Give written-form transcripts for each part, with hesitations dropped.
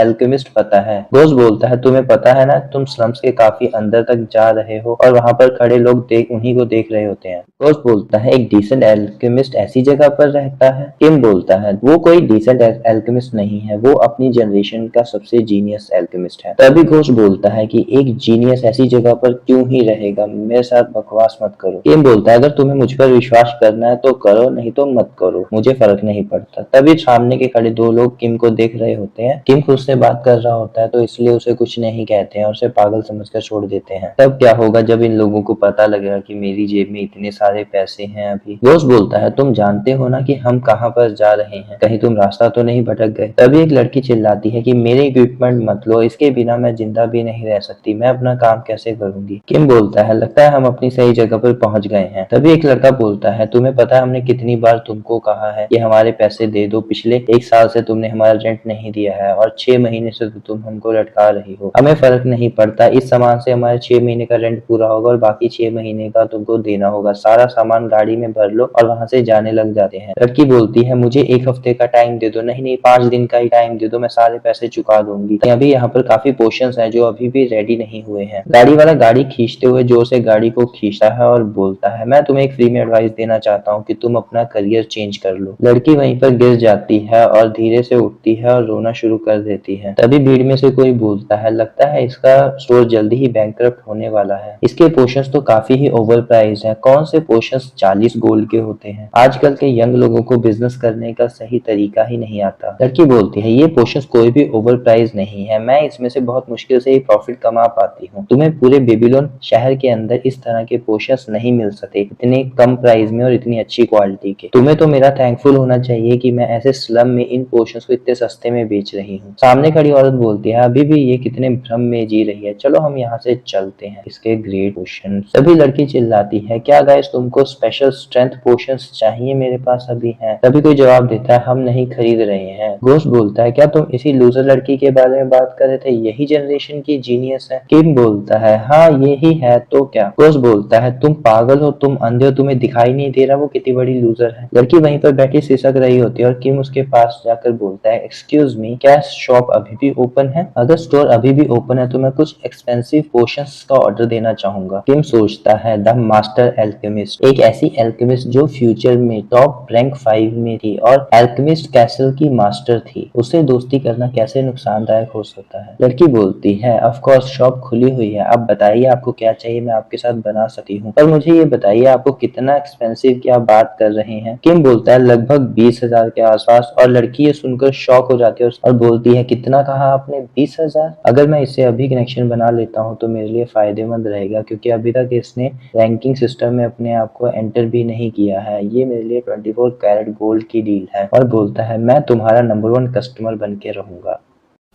Alchemist पता है। Ghost बोलता है तुम्हें पता है ना, तुम स्लम्स के काफी अंदर तक जा रहे हो और वहां पर खड़े लोग उन्हीं को देख रहे होते हैं। घोस्ट बोलता है एक डिसेंट एल्केमिस्ट ऐसी जगह पर रहता है। किम बोलता है वो कोई डिसेंट एल्केमिस्ट नहीं है, वो अपनी जनरेशन का सबसे जीनियस एल्केमिस्ट है। तभी घोस्ट बोलता है कि एक जीनियस ऐसी जगह पर क्यों ही रहेगा, मेरे साथ बकवास मत करो। किम बोलता है अगर तुम्हें मुझ पर विश्वास करना है तो करो, नहीं तो मत करो, मुझे फर्क नहीं पड़ता। तभी सामने के खड़े दो लोग किम को देख रहे होते हैं। किम खुद से बात कर रहा होता है तो इसलिए उसे कुछ नहीं कहते हैं और उसे पागल समझकर छोड़ देते हैं। तब क्या होगा जब इन लोगों को पता लगेगा कि मेरी जेब में इतने सारे पैसे हैं। अभी दोस्त बोलता है तुम जानते हो ना कि हम कहाँ पर जा रहे हैं, कहीं तुम रास्ता तो नहीं भटक गए। तभी एक लड़की चिल्लाती है कि मेरे इक्विपमेंट मत लो, इसके बिना मैं जिंदा भी नहीं रह सकती, मैं अपना काम कैसे करूंगी। किम बोलता है लगता है हम अपनी सही जगह पर पहुंच गए हैं। तभी एक लड़का बोलता है तुम्हें पता है हमने कितनी बार तुमको कहा है कि हमारे पैसे दे दो, पिछले 1 साल से तुमने हमारा रेंट नहीं दिया है और 6 महीने से तो तुम हमको लटका रही हो। हमें फर्क नहीं पड़ता, इस सामान से हमारे 6 महीने का रेंट पूरा होगा और बाकी 6 महीने का तुमको देना होगा। सारा सामान गाड़ी में भर लो और वहां से जाने लग जाते हैं। लड़की बोलती है मुझे 1 हफ्ते का टाइम दे दो, नहीं 5 दिन का ही टाइम दे दो, मैं सारे पैसे चुका दूंगी। अभी यहाँ पर काफी पोर्शंस हैं जो अभी भी रेडी नहीं हुए हैं। गाड़ी वाला गाड़ी खींचते हुए जोर से गाड़ी को खींचता है और बोलता है मैं तुम्हें एक फ्री में एडवाइस देना चाहता हूँ कि तुम अपना करियर चेंज कर लो। लड़की वहीं पर गिर जाती है और धीरे से उठती है और रोना शुरू कर देती है। तभी भीड़ में से कोई बोलता है लगता है इसका स्टोर जल्दी ही बैंकक्रप्ट होने वाला है, इसके पोर्शंस तो काफी ही ओवर प्राइस है। कौन से पोर्शंस 40 गोल्ड के होते हैं, आजकल के यंग लोगों को बिजनेस करने का सही तरीका ही नहीं आता। लड़की बोलती है ये पोर्शंस कोई भी ओवर प्राइस नहीं है, मैं इसमें से बहुत मुश्किल से ही प्रॉफिट कमा पाती हूँ। तुम्हें पूरे बेबीलोन शहर के अंदर इस तरह के पोर्शंस नहीं मिल सकते इतने कम प्राइस में और इतनी अच्छी क्वालिटी के। तुम्हें तो मेरा थैंकफुल होना चाहिए कि मैं ऐसे स्लम में इन पोर्शंस को इतने सस्ते में बेच रही हूँ। सामने खड़ी औरत बोलती है अभी भी ये कितने भ्रम में जी रही है, चलो हम यहाँ से चलते हैं, इसके ग्रेट पोर्शन। तभी लड़की चिल्लाती है क्या गाइस तुमको स्पेशल स्ट्रेंथ पोर्शंस चाहिए, मेरे पास अभी हैं। तभी कोई जवाब देता है हम नहीं खरीद रहे हैं। घोस्ट बोलता है क्या तुम इसी लूजर लड़की के बारे में बात कर रहे थे, यही जनरेशन की जीनियस है। किम बोलता है हाँ यही है तो क्या। घोस्ट बोलता है तुम पागल हो, तुम अंधे हो, तुम्हें दिखाई नहीं दे रहा वो कितनी बड़ी लूजर है। लड़की वहीं पर बैठी सिसक रही होती है और किम उसके पास जाकर बोलता है एक्सक्यूज मी क्या शॉप अभी भी ओपन है, अगर स्टोर अभी भी ओपन है तो मैं कुछ एक्सपेंसिव पोशंस का ऑर्डर देना चाहूंगा। किम सोचता है द मास्टर एल्केमिस्ट, एक ऐसी एल्केमिस्ट जो फ्यूचर में टॉप रैंक 5 में थी और एल्केमिस्ट कैसल की मास्टर थी, उससे दोस्ती करना कैसे नुकसानदायक हो सकता है। लड़की बोलती है ऑफ कोर्स शॉप खुली हुई है, आप बताइए आपको क्या चाहिए, मैं आपके साथ बना सकती हूँ, पर मुझे ये बताइए आपको कितना एक्सपेंसिव की आप बात कर रहे हैं। किम बोलता है लगभग 20,000 के आसपास और लड़की ये सुनकर शॉक हो जाती है और बोलती है कितना कहा आपने, 20,000। अगर मैं इससे अभी कनेक्शन बना लेता हूँ तो मेरे लिए फायदेमंद रहेगा क्योंकि अभी तक इसने रैंकिंग सिस्टम में अपने आप को एंटर भी नहीं किया है, ये मेरे लिए 24 कैरेट गोल्ड की डील है। और बोलता है मैं तुम्हारा नंबर 1 कस्टमर बन के रहूंगा।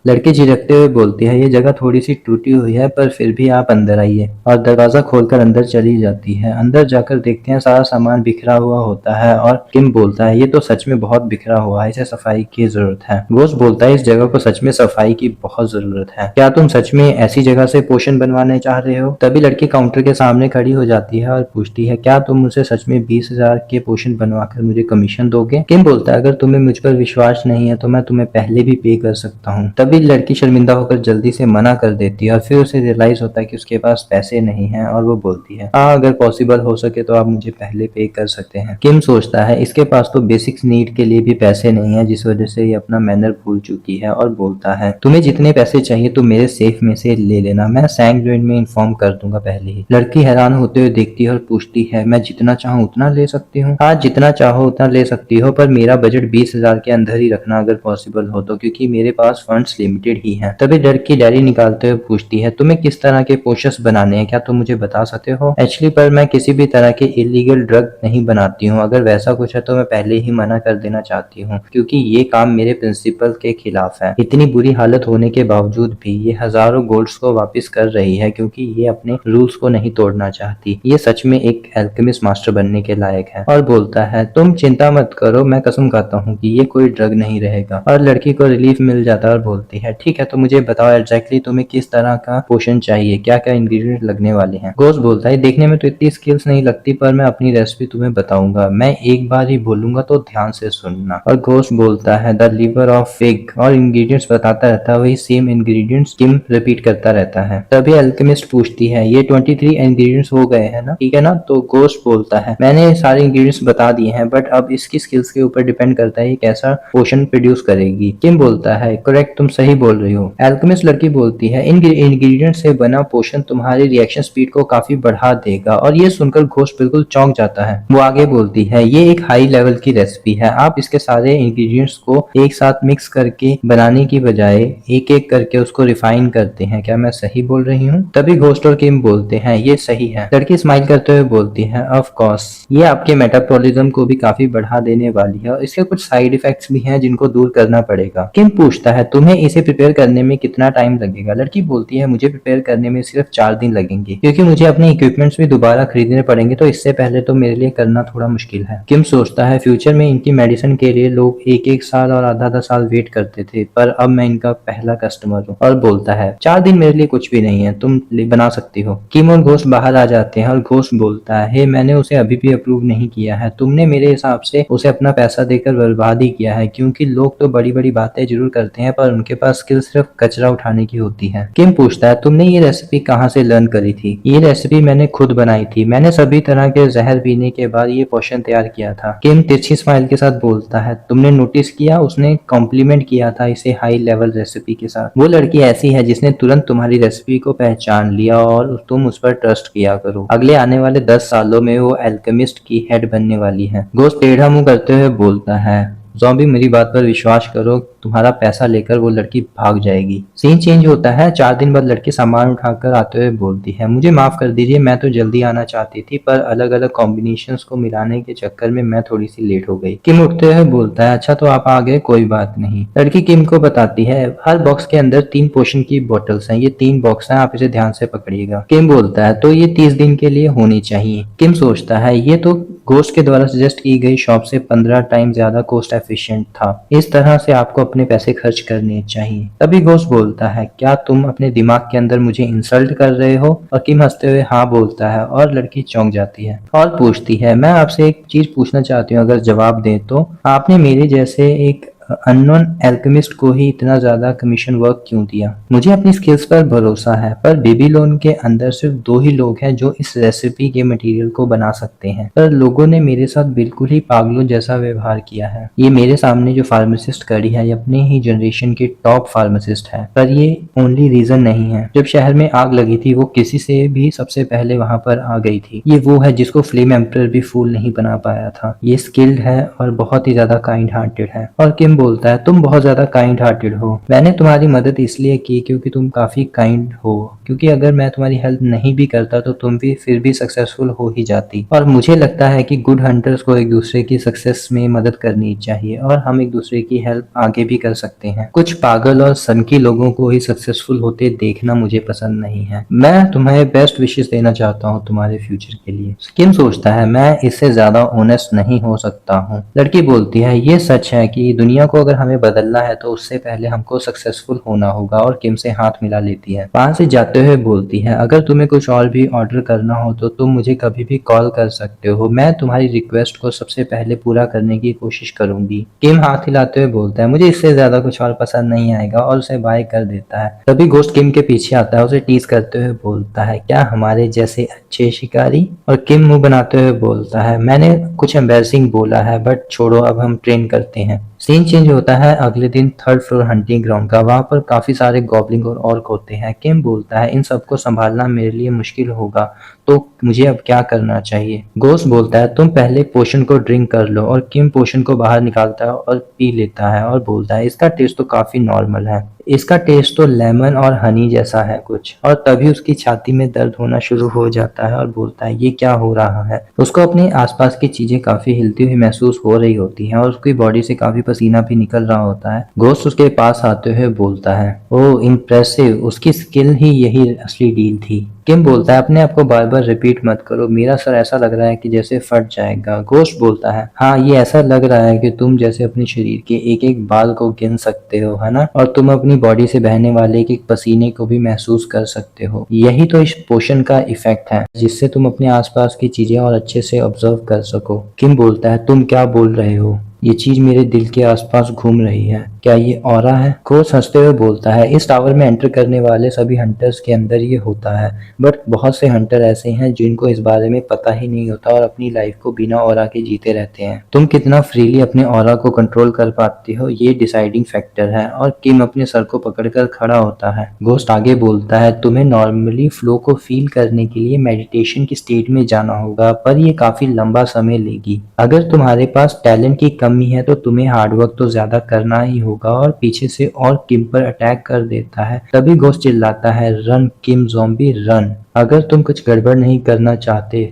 लड़की झिझकते हुए बोलती है ये जगह थोड़ी सी टूटी हुई है पर फिर भी आप अंदर आइए, और दरवाजा खोलकर अंदर चली जाती है। अंदर जाकर देखते हैं सारा सामान बिखरा हुआ होता है और किम बोलता है ये तो सच में बहुत बिखरा हुआ है, इसे सफाई की जरूरत है। घोस्ट बोलता है इस जगह को सच में सफाई की बहुत जरूरत है, क्या तुम सच में ऐसी जगह से पोषण बनवाने चाह रहे हो। तभी लड़की काउंटर के सामने खड़ी हो जाती है और पूछती है क्या तुम मुझे सच में 20,000 के पोषण बनवाकर मुझे कमीशन दोगे। किम बोलता है अगर तुम्हें मुझ पर विश्वास नहीं है तो मैं तुम्हें पहले भी पे कर सकता हूँ। तभी लड़की शर्मिंदा होकर जल्दी से मना कर देती है और फिर उसे रियलाइज होता है कि उसके पास पैसे नहीं हैं और वो बोलती है हाँ अगर पॉसिबल हो सके तो आप मुझे पहले पे कर सकते हैं। किम सोचता है इसके पास तो बेसिक्स नीड के लिए भी पैसे नहीं है जिस वजह से ये अपना मैनर भूल चुकी है और बोलता है तुम्हें जितने पैसे चाहिए तो मेरे सेफ में से ले लेना, मैं सैंक्चुअरी में इन्फॉर्म कर दूंगा पहले ही। लड़की हैरान होते हुए देखती है और पूछती है मैं जितना चाहूँ उतना ले सकती हूँ। हाँ जितना चाहो उतना ले सकती हो पर मेरा बजट 20,000 के अंदर ही रखना अगर पॉसिबल हो तो, क्योंकि मेरे पास फंड्स लिमिटेड ही हैं। तभी लड़की डायरी निकालते हुए पूछती है तुम्हें किस तरह के पोशंस बनाने हैं, क्या तुम मुझे बता सकते हो। एक्चुअली पर मैं किसी भी तरह के इलीगल ड्रग नहीं बनाती हूँ, अगर वैसा कुछ है तो मैं पहले ही मना कर देना चाहती हूँ क्योंकि ये काम मेरे प्रिंसिपल के खिलाफ है। इतनी बुरी हालत होने के बावजूद भी ये हजारों गोल्ड्स को वापस कर रही है क्योंकि ये अपने रूल्स को नहीं तोड़ना चाहती। ये सच में एक एल्केमिस्ट मास्टर बनने के लायक है। और बोलता है तुम चिंता मत करो, मैं कसम खाता हूँ कि ये कोई ड्रग नहीं रहेगा। और लड़की को रिलीफ मिल जाता है और बोलता बोलती है ठीक है, तो मुझे बताओ एग्जैक्टली तुम्हें किस तरह का पोशन चाहिए, क्या क्या इंग्रेडिएंट लगने वाले हैं। घोस्ट बोलता है देखने में तो इतनी स्किल्स नहीं लगती, पर मैं अपनी रेसिपी तुम्हें बताऊंगा, मैं एक बार ही बोलूंगा तो ध्यान से सुनना। और घोस्ट बोलता है द लिवर ऑफ पिग, और इंग्रेडिएंट्स बताता रहता है, वही सेम इंग्रेडिएंट्स किम रिपीट करता रहता है। तभी अल्केमिस्ट पूछती है ये 23 इंग्रेडिएंट्स हो गए हैं ना, ठीक है ना। तो घोस्ट बोलता है मैंने सारे इंग्रेडिएंट्स बता दिए हैं, बट अब इसकी स्किल्स के ऊपर डिपेंड करता है कैसा पोशन प्रोड्यूस करेगी। किम बोलता है करेक्ट, तुम सही बोल रही हो। अल्केमिस्ट लड़की बोलती है इन इंग्रेडिएंट से बना पोशन तुम्हारी रिएक्शन स्पीड को काफी बढ़ा देगा। और ये सुनकर घोस्ट बिल्कुल चौंक जाता है। वो आगे बोलती है ये एक हाई लेवल की रेसिपी है, आप इसके सारे इंग्रेडिएंट्स को एक साथ मिक्स करके बनाने की बजाय एक एक करके उसको रिफाइन करते हैं, क्या मैं सही बोल रही हूँ। तभी घोस्ट और किम बोलते हैं ये सही है। लड़की स्माइल करते हुए बोलती है ऑफ कोर्स, ये आपके मेटाबॉलिज्म को भी काफी बढ़ा देने वाली है और इसके कुछ साइड इफेक्ट्स भी हैं जिनको दूर करना पड़ेगा। किम पूछता है तुम्हें इसे प्रिपेयर करने में कितना टाइम लगेगा। लड़की बोलती है मुझे प्रिपेयर करने में सिर्फ 4 दिन लगेंगे, क्योंकि मुझे अपने इक्विपमेंट्स भी दोबारा खरीदने पड़ेंगे, तो इससे पहले तो मेरे लिए करना थोड़ा मुश्किल है। किम सोचता है फ्यूचर में इनकी मेडिसिन के लिए लोग एक साल और आधा साल वेट करते थे, पर अब मैं इनका पहला कस्टमर हूँ। और बोलता है 4 दिन मेरे लिए कुछ भी नहीं है, तुम बना सकती हो। किम और घोस्ट बाहर आ जाते हैं और घोस्ट बोलता है हे मैंने उसे अभी भी अप्रूव नहीं किया है, तुमने मेरे हिसाब से उसे अपना पैसा देकर बर्बाद ही किया है, क्योंकि लोग तो बड़ी बड़ी बातें जरूर करते हैं पर उनके पास स्किल सिर्फ कचरा उठाने की होती है। किम पूछता है तुमने ये रेसिपी कहाँ से लर्न करी थी। ये रेसिपी मैंने खुद बनाई थी, मैंने सभी तरह के जहर पीने के बाद ये पोशन तैयार किया था। किम तिरछी स्माइल के साथ बोलता है तुमने नोटिस किया उसने कॉम्प्लीमेंट किया था इसे हाई लेवल रेसिपी के साथ। वो लड़की ऐसी है जिसने तुरंत तुम्हारी रेसिपी को पहचान लिया और तुम उस पर ट्रस्ट किया करो। अगले आने वाले 10 सालों में वो एल्केमिस्ट की हेड बनने वाली है। घोस्ट टेढ़ा मुंह करते हुए बोलता है ज़ॉम्बी मेरी बात पर विश्वास करो, तुम्हारा पैसा लेकर वो लड़की भाग जाएगी। सीन चेंज होता है। 4 दिन बाद लड़की सामान उठाकर आते हुए बोलती है मुझे माफ कर दीजिए, मैं तो जल्दी आना चाहती थी, पर अलग अलग कॉम्बिनेशंस को मिलाने के चक्कर में मैं थोड़ी सी लेट हो गई। किम उठते हुए बोलता है अच्छा तो आप आ गए, कोई बात नहीं। लड़की किम को बताती है हर बॉक्स के अंदर 3 पोशन की बोतल्स हैं, ये 3 बॉक्स हैं, आप इसे ध्यान से पकड़िएगा। किम बोलता है तो ये 30 दिन के लिए होनी चाहिए। किम सोचता है ये तो घोस्ट के द्वारा सजेस्ट की गई शॉप से 15 टाइम ज्यादा कॉस्ट एफिशिएंट था, इस तरह से आपको अपने पैसे खर्च करने चाहिए। तभी घोस्ट बोलता है क्या तुम अपने दिमाग के अंदर मुझे इंसल्ट कर रहे हो। और किम हंसते हुए हाँ बोलता है और लड़की चौंक जाती है और पूछती है मैं आपसे एक चीज पूछना चाहती हूँ, अगर जवाब दें तो। आपने मेरे जैसे एक अननोन एल्केमिस्ट को ही इतना ज्यादा कमीशन वर्क क्यों दिया। मुझे अपनी स्किल्स पर भरोसा है, पर बेबीलोन के अंदर सिर्फ 2 ही लोग हैं जो इस रेसिपी के मटेरियल को बना सकते हैं, पर लोगों ने मेरे साथ बिल्कुल ही पागलों जैसा व्यवहार किया है। ये मेरे सामने जो फार्मासिस्ट खड़ी है ये अपने ही जनरेशन की टॉप फार्मासिस्ट है, पर ये ओनली रीजन नहीं है। जब शहर में आग लगी थी वो किसी से भी सबसे पहले वहां पर आ गई थी। ये वो है जिसको फ्लेम एम्परर भी फूल नहीं बना पाया था। ये स्किल्ड है और बहुत ही ज्यादा काइंड हार्टेड है। और किम बोलता है तुम बहुत ज्यादा काइंड हार्टेड हो, मैंने तुम्हारी मदद इसलिए की क्योंकि तुम काफी काइंड हो, क्योंकि अगर मैं तुम्हारी हेल्प नहीं भी करता तो तुम भी फिर भी सक्सेसफुल हो ही जाती। और मुझे लगता है कि गुड हंटर्स को एक दूसरे की सक्सेस में मदद करनी चाहिए और हम एक दूसरे की हेल्प आगे भी कर सकते हैं। कुछ पागल और सनकी लोगों को ही सक्सेसफुल होते देखना मुझे पसंद नहीं है। मैं तुम्हें बेस्ट विशेस देना चाहता हूँ तुम्हारे फ्यूचर के लिए। किम सोचता है मैं इससे ज्यादा ऑनेस्ट नहीं हो सकता हूँ। लड़की बोलती है ये सच है कि दुनिया को अगर हमें बदलना है तो उससे पहले हमको सक्सेसफुल होना होगा। और किम से हाथ मिला लेती है। वहां से जाते हुए बोलती है अगर तुम्हें कुछ और भी ऑर्डर करना हो तो तुम मुझे कभी भी कॉल कर सकते हो, मैं तुम्हारी रिक्वेस्ट को सबसे पहले पूरा करने की कोशिश करूंगी। किम हाथ हिलाते हुए बोलता है मुझे इससे ज्यादा कुछ और पसंद नहीं आएगा और उसे बाय कर देता है। तभी घोस्ट किम के पीछे आता है, उसे टीज करते हुए बोलता है क्या हमारे जैसे अच्छे शिकारी। और किम मुंह बनाते हुए बोलता है मैंने कुछ एम्बैरसिंग बोला है, बट छोड़ो अब हम ट्रेन करते हैं। सीन चेंज होता है अगले दिन 3rd फ्लोर हंटिंग ग्राउंड का। वहां पर काफी सारे गॉब्लिन और ऑर्क होते हैं। किम बोलता है इन सबको संभालना मेरे लिए मुश्किल होगा, तो मुझे अब क्या करना चाहिए। घोस्ट बोलता है तुम पहले पोशन को ड्रिंक कर लो। और किम पोशन को बाहर निकालता है और पी लेता है और बोलता है इसका टेस्ट तो काफी नॉर्मल है, इसका टेस्ट तो लेमन और हनी जैसा है कुछ। और तभी उसकी छाती में दर्द होना शुरू हो जाता है और बोलता है ये क्या हो रहा है। उसको अपने आसपास की चीजें काफी हिलती हुई महसूस हो रही होती हैं और उसकी बॉडी से काफी पसीना भी निकल रहा होता है। घोस्ट उसके पास आते हुए बोलता है ओह इम्प्रेसिव, उसकी स्किल ही यही असली डील थी। किम बोलता है अपने आप को बार बार रिपीट मत करो, मेरा सर ऐसा लग रहा है कि जैसे फट जाएगा। घोस्ट बोलता है हाँ ये ऐसा लग रहा है कि तुम जैसे अपने शरीर के एक एक बाल को गिन सकते हो, है ना, और तुम अपनी बॉडी से बहने वाले एक एक पसीने को भी महसूस कर सकते हो। यही तो इस पोशन का इफेक्ट है, जिससे तुम अपने आसपास की चीजें और अच्छे से ऑब्जर्व कर सको। किम बोलता है तुम क्या बोल रहे हो, ये चीज मेरे दिल के आसपास घूम रही है, क्या ये ऑरा है? कोच हंसते हुए बोलता है इस टावर में एंटर करने वाले सभी हंटर्स के अंदर ये होता है, बट बहुत से हंटर ऐसे हैं जिनको इस बारे में पता ही नहीं होता और अपनी लाइफ को बिना ऑरा के जीते रहते हैं। तुम कितना फ्रीली अपने ऑरा को कंट्रोल कर पाते हो ये डिसाइडिंग फैक्टर है। और किम अपने सर को पकड़कर खड़ा होता है। घोस्ट आगे बोलता है तुम्हें नॉर्मली फ्लो को फील करने के लिए मेडिटेशन की स्टेट में जाना होगा, पर ये काफी लंबा समय लेगी। अगर तुम्हारे पास टैलेंट की कमी है तो तुम्हें हार्डवर्क तो ज्यादा करना ही होगा। और पीछे से और किम पर अटैक कर देता है। तभी घोस्ट चिल्लाता है रन किम ज़ॉम्बी रन, अगर तुम कुछ गड़बड़ नहीं करना चाहते।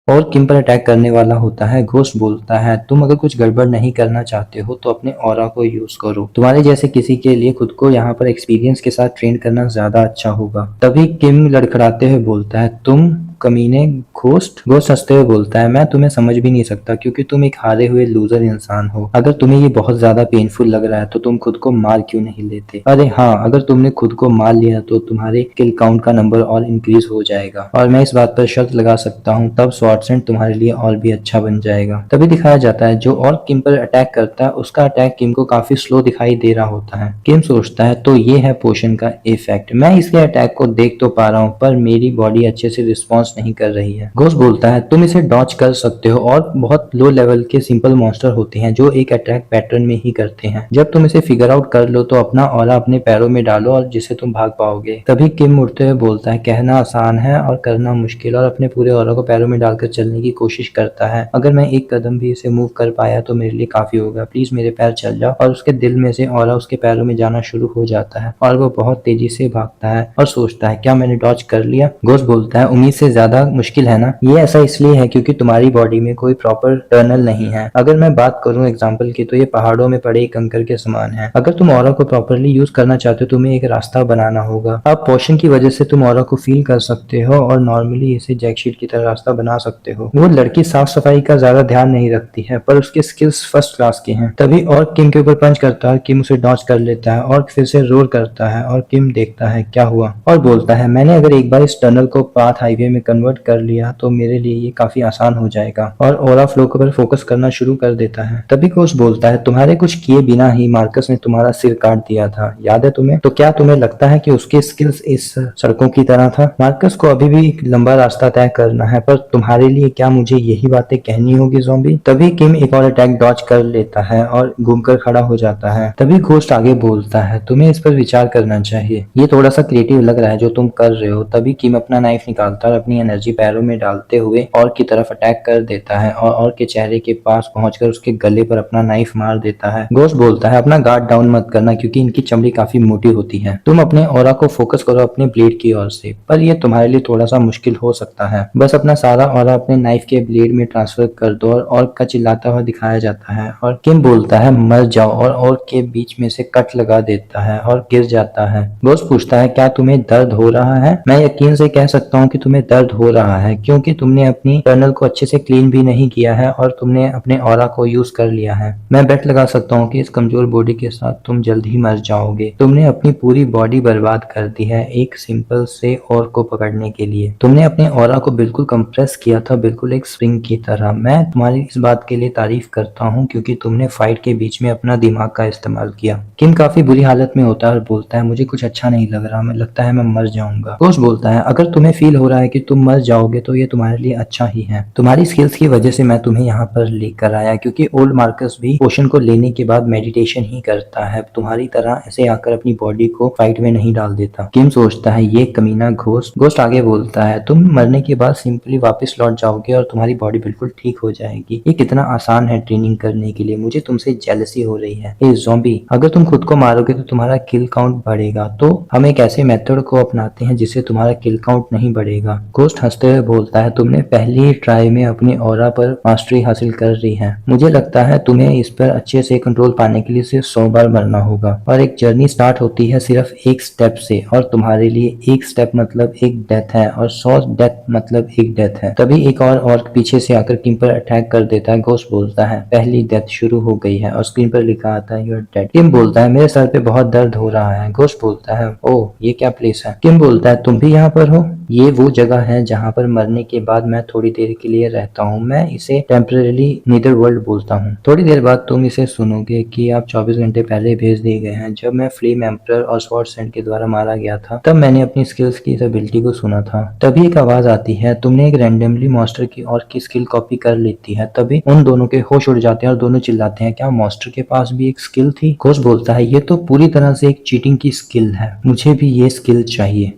और किम पर अटैक करने वाला होता है। घोस्ट बोलता है तुम अगर कुछ गड़बड़ नहीं करना चाहते हो तो अपने ऑरा को यूज करो, तुम्हारे जैसे किसी के लिए खुद को यहाँ पर एक्सपीरियंस के साथ ट्रेन करना ज्यादा अच्छा होगा। तभी किम लड़खड़ाते हुए बोलता है तुम कमीने। घोस्ट हंसते हुए बोलता है मैं तुम्हें समझ भी नहीं सकता क्योंकि तुम एक हारे हुए लूजर इंसान हो। अगर तुम्हें ये बहुत ज्यादा पेनफुल लग रहा है तो तुम खुद को मार क्यों नहीं लेते? अरे हाँ, अगर तुमने खुद को मार लिया तो तुम्हारे किल काउंट का नंबर और इंक्रीज हो जाएगा और मैं इस बात पर शर्त लगा सकता हूँ तब स्वॉर्डसेंट तुम्हारे लिए और भी अच्छा बन जाएगा। तभी दिखाया जाता है जो और किम पर अटैक करता है उसका अटैक किम को काफी स्लो दिखाई दे रहा होता है। किम सोचता है तो ये है पोशन का इफेक्ट, मैं इसके अटैक को देख तो पा रहा हूँ पर मेरी बॉडी अच्छे से रिस्पॉन्स नहीं कर रही है। घोस्ट बोलता है तुम इसे डॉच कर सकते हो और बहुत लो लेवल के सिंपल मॉन्स्टर होते हैं जो एक अटैक पैटर्न में ही करते हैं। जब तुम इसे फिगर आउट कर लो तो अपना ऑरा अपने पैरों में डालो और जिससे तुम भाग पाओगे। तभी किम मुड़ते हुए बोलता है कहना आसान है और करना मुश्किल, और अपने पूरे ऑरा को पैरों में डालकर चलने की कोशिश करता है। अगर मैं एक कदम भी इसे मूव कर पाया तो मेरे लिए काफी होगा, प्लीज मेरे पैर चल जाओ। और उसके दिल में से ऑरा उसके पैरों में जाना शुरू हो जाता है और वो बहुत तेजी से भागता है और सोचता है क्या मैंने डॉच कर लिया? घोस्ट बोलता है उम्मीद से ज्यादा मुश्किल है ना? ये ऐसा इसलिए है क्योंकि तुम्हारी बॉडी में कोई प्रॉपर टनल नहीं है। अगर मैं बात करूं एग्जांपल की तो ये पहाड़ों में पड़े एक कंकर के समान है। अगर तुम ऑरा को प्रॉपरली यूज करना चाहते हो तुम्हें एक रास्ता बनाना होगा। अब पोशन की वजह से तुम ऑरा को फील कर सकते हो और नॉर्मली इसे जैकशीट की तरह रास्ता बना सकते हो। वो लड़की साफ सफाई का ज्यादा ध्यान नहीं रखती है पर उसके स्किल्स फर्स्ट क्लास के हैं। तभी और किम के ऊपर पंच करता है, किम उसे डॉच कर लेता है और फिर से रोर करता है और किम देखता है क्या हुआ और बोलता है मैंने अगर एक बार इस टनल को पाथ हाईवे में कन्वर्ट कर लिया तो मेरे लिए ये काफी आसान हो जाएगा। और ऑरा फ्लो पर फोकस करना शुरू कर देता है। तभी कोच बोलता है तुम्हारे कुछ किए बिना ही मार्कस ने तुम्हारा सिर काट दिया था, याद है तुम्हें? तो क्या तुम्हें लगता है कि उसके स्किल्स इस सड़कों की तरह था? मार्कस को अभी भी एक लंबा रास्ता तय करना है पर तुम्हारे लिए क्या मुझे यही बातें कहनी होगी ज़ॉम्बी? तभी किम एक और अटैक डॉच कर लेता है और घूमकर खड़ा हो जाता है। तभी घोस्ट आगे बोलता है तुम्हें इस पर विचार करना चाहिए, ये थोड़ा सा क्रिएटिव लग रहा है जो तुम कर रहे हो। तभी किम अपना नाइफ निकालता है और अपनी एनर्जी पैरों में डालते हुए और की तरफ अटैक कर देता है और के चेहरे के पास पहुंचकर उसके गले पर अपना नाइफ मार देता है। घोस्ट बोलता है अपना गार्ड डाउन मत करना क्योंकि इनकी चमड़ी काफी मोटी होती है, तुम अपने ऑरा को फोकस करो अपने ब्लेड की ओर से, पर यह तुम्हारे लिए थोड़ा सा मुश्किल हो सकता है। बस अपना सारा ऑरा अपने नाइफ के ब्लेड में ट्रांसफर कर दो और का चिल्लाता हुआ दिखाया जाता है और किम बोलता है मर जाओ और के बीच में से कट लगा देता है और गिर जाता है। घोस्ट पूछता है क्या तुम्हें दर्द हो रहा है? मैं यकीन से कह सकता हूँ कि तुम्हें दर्द हो रहा है क्योंकि तुमने अपनी टनल को अच्छे से क्लीन भी नहीं किया है और तुमने अपने ऑरा को यूज कर लिया है। मैं बेट लगा सकता हूँ कि इस कमजोर बॉडी के साथ तुम जल्द ही मर जाओगे। तुमने अपनी पूरी बॉडी बर्बाद कर दी है एक सिंपल से और को पकड़ने के लिए। तुमने अपने ऑरा को बिल्कुल कंप्रेस किया था, बिल्कुल एक स्प्रिंग की तरह। मैं तुम्हारी इस बात के लिए तारीफ करता हूँ क्योंकि तुमने फाइट के बीच में अपना दिमाग का इस्तेमाल किया। किम काफी बुरी हालत में होता है और बोलता है मुझे कुछ अच्छा नहीं लग रहा, मैं लगता है मैं मर जाऊंगा। घोस्ट बोलता है अगर तुम्हें फील हो रहा है कि तुम मर जाओगे तो ये तुम्हारे लिए अच्छा ही है। तुम्हारी स्किल्स की वजह से मैं तुम्हें यहाँ पर लेकर आया क्योंकि ओल्ड मार्कस भी पोशन को लेने के बाद मेडिटेशन ही करता है, तुम्हारी तरह ऐसे आकर अपनी बॉडी को फाइट में नहीं डाल देता। किम सोचता है ये कमीना घोस्ट आगे बोलता है तुम मरने के बाद सिंपली वापस लौट जाओगे और तुम्हारी बॉडी बिल्कुल ठीक हो जाएगी। ये कितना आसान है ट्रेनिंग करने के लिए, मुझे तुमसे जेलसी हो रही है। ए ज़ॉम्बी, अगर तुम खुद को मारोगे तो तुम्हारा किल काउंट बढ़ेगा, तो हम एक ऐसे मेथड को अपनाते हैं जिससे तुम्हारा किल काउंट नहीं बढ़ेगा। घोस्ट हंसते हुए बोलता है, तुमने पहली ही ट्राई में अपनी ऑरा पर मास्टरी हासिल कर ली है। मुझे लगता है तुम्हें इस पर अच्छे से कंट्रोल पाने के लिए सिर्फ 100 बार मरना होगा और एक जर्नी स्टार्ट होती है सिर्फ एक स्टेप से और तुम्हारे लिए एक स्टेप मतलब एक डेथ है और 100 डेथ मतलब एक डेथ है। तभी एक और पीछे से आकर किम पर अटैक कर देता है। घोस्ट बोलता है, पहली डेथ शुरू हो गई है और स्क्रीन पर लिखा आता है, यू आर डेड। किम बोलता है, मेरे सर पे बहुत दर्द हो रहा है। घोस्ट बोलता है, ओह ये क्या प्लेस है? किम बोलता है, तुम भी यहाँ पर हो? ये वो जगह है जहाँ पर मरने के बाद मैं थोड़ी देर के लिए रहता हूँ। मैं इसे टेम्परेरी नीदर वर्ल्ड बोलता हूँ। थोड़ी देर बाद तुम इसे सुनोगे कि आप 24 घंटे पहले भेज दिए गए हैं। जब मैं फ्लेम एम्परर और स्वॉर्ड सेंट के द्वारा मारा गया था तब मैंने अपनी स्किल्स की इस एबिलिटी को सुना था। तभी एक आवाज आती है, तुमने एक रैंडमली मॉन्स्टर की और की स्किल कॉपी कर लेती है। तभी उन दोनों के होश उड़ जाते हैं और दोनों चिल्लाते हैं, क्या मॉन्स्टर के पास भी एक स्किल थी? घोस्ट बोलता है, ये तो पूरी तरह से एक चीटिंग की स्किल है, मुझे भी ये स्किल चाहिए।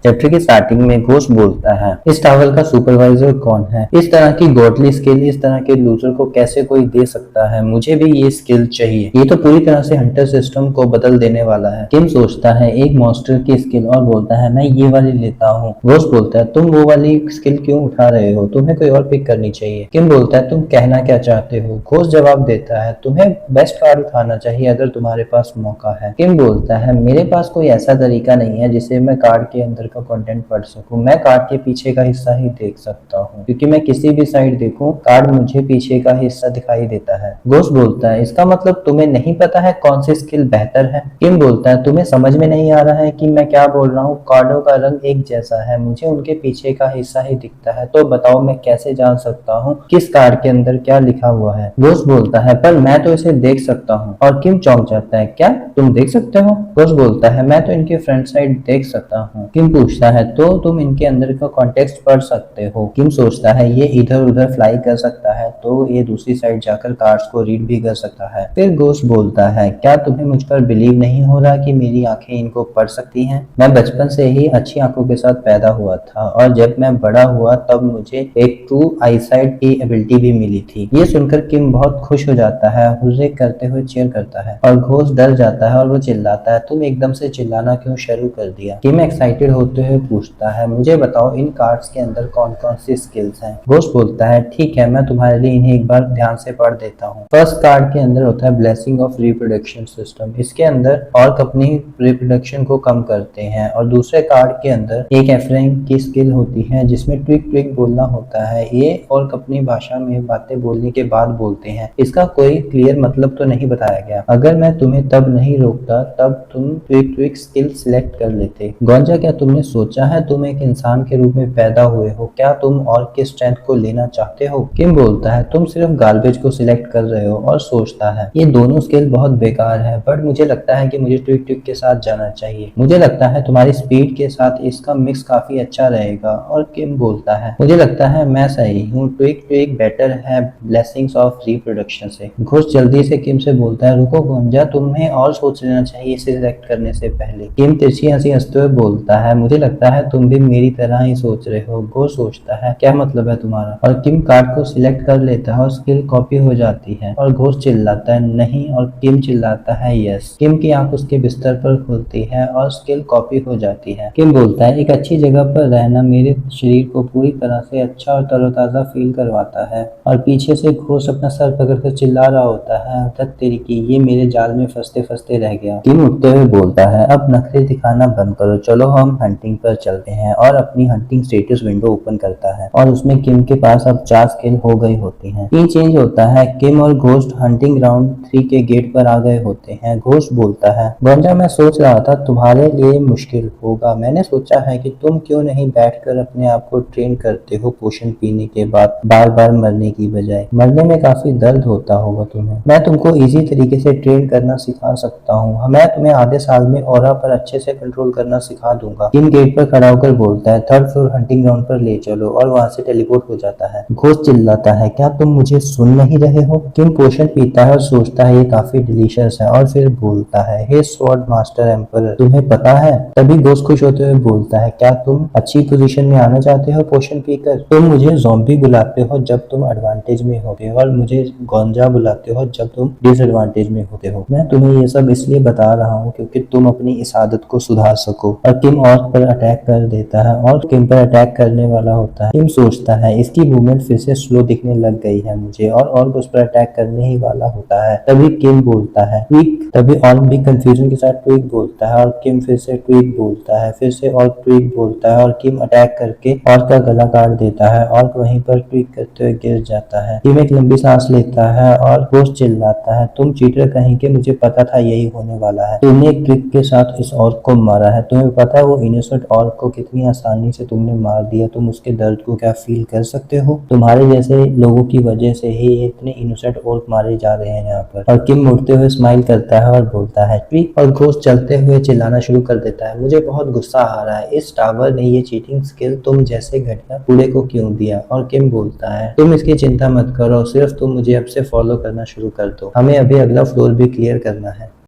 चैप्टर की स्टार्टिंग में घोस्ट बोलता है, इस टावर का सुपरवाइजर कौन है? इस तरह की गॉडली स्किल इस तरह के लूजर को कैसे कोई दे सकता है? मुझे भी ये स्किल चाहिए। ये तो पूरी तरह से हंटर सिस्टम को बदल देने वाला है। किम सोचता है एक मॉन्स्टर की स्किल और बोलता है, मैं ये वाली लेता हूँ। घोस्ट बोलता है, तुम वो वाली स्किल क्यों उठा रहे हो? तुम्हें कोई और पिक करनी चाहिए। किम बोलता है, तुम कहना क्या चाहते हो? घोस्ट जवाब देता है, तुम्हें बेस्ट कार्ड उठाना चाहिए अगर तुम्हारे पास मौका है। किम बोलता है, मेरे पास कोई ऐसा तरीका नहीं है जिससे मैं कार्ड के अंदर का कंटेंट पढ़ सकूं। मैं कार्ड के पीछे का हिस्सा ही देख सकता हूं, क्योंकि मैं किसी भी साइड देखूं कार्ड मुझे पीछे का हिस्सा दिखाई देता है। घोस्ट बोलता है, इसका मतलब तुम्हें नहीं पता है कौन सी स्किल बेहतर है? किम बोलता है, तुम्हें समझ में नहीं आ रहा है कि मैं क्या बोल रहा हूँ? कार्डों का रंग एक जैसा है, मुझे उनके पीछे का हिस्सा ही दिखता है, तो बताओ मैं कैसे जान सकता हूँ किस कार्ड के अंदर क्या लिखा हुआ है? घोस्ट बोलता है, पर मैं तो इसे देख सकता हूँ। और किम चौंक जाता है, क्या तुम देख सकते हो? घोस्ट बोलता है, मैं तो इनके फ्रंट साइड देख सकता हूँ। किम पूछता है, तो तुम इनके अंदर का कॉन्टेक्स्ट पढ़ सकते हो? किम सोचता है, ये इधर उधर फ्लाई कर सकता है तो ये दूसरी साइड जाकर कार्ड्स को रीड भी कर सकता है। फिर घोस्ट बोलता है, क्या तुम्हें मुझ पर बिलीव नहीं हो रहा कि मेरी आंखें इनको पढ़ सकती हैं? मैं बचपन से ही अच्छी आंखों के साथ पैदा हुआ था और जब मैं बड़ा हुआ तब मुझे एक ट्रू आईसाइट की एबिलिटी भी मिली थी। ये सुनकर किम बहुत खुश हो जाता है, हुर्रे करते हुए चीयर करता है और घोस्ट डर जाता है और वो चिल्लाता है, तुम एकदम से चिल्लाना क्यों शुरू कर दिया? किम एक्साइटेड होते हुए पूछता है, मुझे बताओ इन कार्ड्स के अंदर कौन कौन सी स्किल्स हैं? घोस्ट बोलता है, ठीक है मैं तुम्हारे लिए इन्हें एक बार ध्यान से पढ़ देता हूँ। फर्स्ट कार्ड के अंदर होता है ब्लेसिंग ऑफ रिप्रोडक्शन सिस्टम। इसके अंदर ऑर्क अपनी रिप्रोडक्शन को कम करते हैं। और दूसरे कार्ड के अंदर एक एफ्रेंग की स्किल होती है जिसमें ट्विक ट्विक बोलना होता है। ये ऑर्क अपनी भाषा में बातें बोलने के बाद बोलते हैं। इसका कोई क्लियर मतलब तो नहीं बताया गया। अगर मैं तुम्हें तब नहीं रोकता तब तुम ट्विक ट्विक स्किल सिलेक्ट कर लेते। गोंजा, क्या तुमने सोचा है तुम एक इंसान के रूप में पैदा हुए हो? क्या तुम ऑर्क की स्ट्रेंथ को लेना चाहते हो? किम बोलता है, तुम सिर्फ गार्बेज को सिलेक्ट कर रहे हो। और सोचता है, ये दोनों स्किल बहुत बेकार है, बट मुझे लगता है कि मुझे ट्विक ट्विक के साथ जाना चाहिए। मुझे लगता है तुम्हारी स्पीड के साथ इसका मिक्स काफी अच्छा रहेगा। और किम बोलता है, मुझे लगता है मैं सही हूँ, ट्विक ट्विक बेटर है ब्लेसिंग्स ऑफ रिप्रोडक्शन से। घोस्ट जल्दी से किम से बोलता है, रुको गोंजा, तुम्हें और सोच लेना चाहिए इसे सिलेक्ट करने से पहले। किम तिरछी हंसी हंसते हुए बोलता है, मुझे लगता है तुम भी मेरी तरह ही सोच रहे हो। घोस्ट सोचता है, क्या मतलब है तुम्हारा? और किम कार्ड को सिलेक्ट कर लेता है और स्किल कॉपी हो जाती है। और घोस्ट चिल्लाता है, नहीं। और किम चिल्लाता है, यस। किम की आंख उसके बिस्तर पर खुलती है और स्किल कॉपी हो जाती है। किम बोलता है, एक अच्छी जगह पर रहना मेरे शरीर को पूरी तरह से अच्छा और तरोताजा फील करवाता है। और पीछे से घोस्ट अपना सर पकड़कर चिल्ला रहा होता है, हद तेरी की, ये मेरे जाल में फंसते फंसते रह गया। किम उठते हुए बोलता है, अब नखरे दिखाना बंद करो, चलो हम हंटिंग पर चलते हैं। और अपनी हंटिंग स्टेटस विंडो ओपन करता है और उसमें किम के पास अब 4 स्किल हो गई होती हैं। सीन चेंज होता है, किम और घोस्ट हंटिंग ग्राउंड 3 के गेट पर आ गए होते हैं। घोस्ट बोलता है, गोंजा मैं सोच रहा था तुम्हारे लिए मुश्किल होगा। मैंने सोचा है कि तुम क्यों नहीं बैठकर अपने आप को ट्रेन करते हो पोशन पीने के बाद बार बार मरने की बजाय। मरने में काफी दर्द होता होगा तुम्हें। मैं तुमको इजी तरीके से ट्रेन करना सिखा सकता हूँ। मैं तुम्हें आधे साल में ऑरा पर अच्छे से कंट्रोल करना सिखा दूंगा। किम गेट पर खड़ा होकर बोलता है, 3rd फ्लोर हंटिंग ग्राउंड पर ले चलो। और वहाँ से टेलीपोर्ट हो जाता है। घोस्ट चिल्लाता है, क्या तुम मुझे सुन नहीं रहे हो? किम पोशन पीता है और सोचता है ये काफी डिलीशियस है। और फिर बोलता है, हे स्वॉर्ड मास्टर एम्परर, तुम्हें पता है? तभी घोस्ट खुश होते हुए बोलता है, क्या तुम अच्छी पोजीशन में आना चाहते हो पोशन पीकर? तुम मुझे ज़ॉम्बी बुलाते हो जब तुम एडवांटेज में होते हो और मुझे गोंजा बुलाते हो जब तुम डिसएडवांटेज में होते हो। मैं तुम्हें ये सब इसलिए बता रहा हूँ क्योंकि तुम अपनी इस आदत को सुधार सको। और किम और पर अटैक कर देता है और किम पर अटैक करने वाला होता है। किम सोचता है इसकी मूवमेंट फिर से स्लो दिखने लग गई है मुझे, और उस पर अटैक करने ही वाला होता है। तभी किम बोलता है ट्विक, तभी ऑर्क भी कंफ्यूजन के साथ ट्विक बोलता है और किम फिर से ट्विक बोलता है, फिर से ऑर्क ट्विक बोलता है और किम अटैक करके ऑर्क का गला काट देता है। ऑर्क वहीं पर ट्विक करते हुए गिर जाता है। किम एक लंबी सांस लेता है और घोस्ट चिल्लाता है, तुम चीटर कहीं के, मुझे पता था यही होने वाला है। तुमने एक ट्रिक के साथ इस ऑर्क को मारा है, तुम्हें पता है वो इनोसेंट ऑर्क को कितनी आसानी से तुमने मार दिया। तुम उसके दर्द को क्या फील कर सकते हो? तुम्हारे जैसे लोगों की वजह से ही इतने इनोसेंट ऑर्क मारे जा रहे हैं यहाँ पर। और किम मुड़ते हुए स्माइल करता है और बोलता है ट्विक, और घोस्ट चलते हुए चिल्लाना शुरू कर देता है, मुझे बहुत गुस्सा आ रहा है, इस टावर ने ये चीटिंग स्किल तुम जैसे घटिया कूड़े को क्यों दिया? और किम बोलता है तुम इसकी चिंता मत करो, सिर्फ तुम मुझे अब से फॉलो करना शुरू कर दो, हमें अभी अगला फ्लोर भी क्लियर करना है।